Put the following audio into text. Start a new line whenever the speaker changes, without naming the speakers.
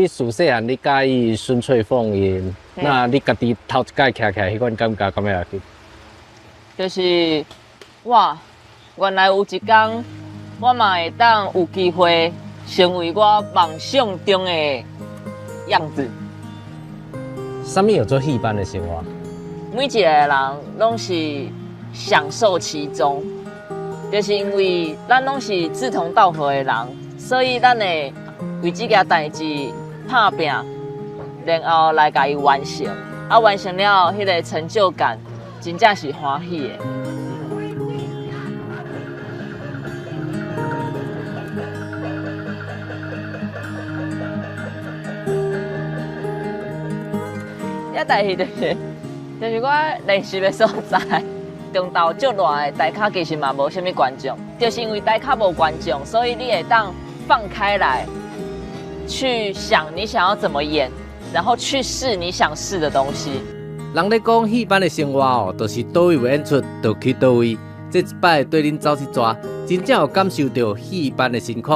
你自细汉你介意孙翠凤因，那你家己头一届徛起来，迄款感觉敢要去？
就是哇，原来有一天我嘛会当有机会成为我梦想中的样子。
什么叫做戏班的生活？
每一个人拢是享受其中，就是因为咱拢是志同道合的人，所以咱会为这件代志打拼，然后来甲伊完成。啊，完成了，迄个成就感真正是欢喜的。一代志就是我练习的所在，中昼足热的台卡其实嘛无啥物观众，就是因为台卡无观众，所以你会当放开来，去想你想要怎么演，然后去试你想试的东西。
人咧讲戏班的生活哦，就是倒位有演出就去倒位。这一摆对恁走去抓，真正有感受到戏班的辛苦。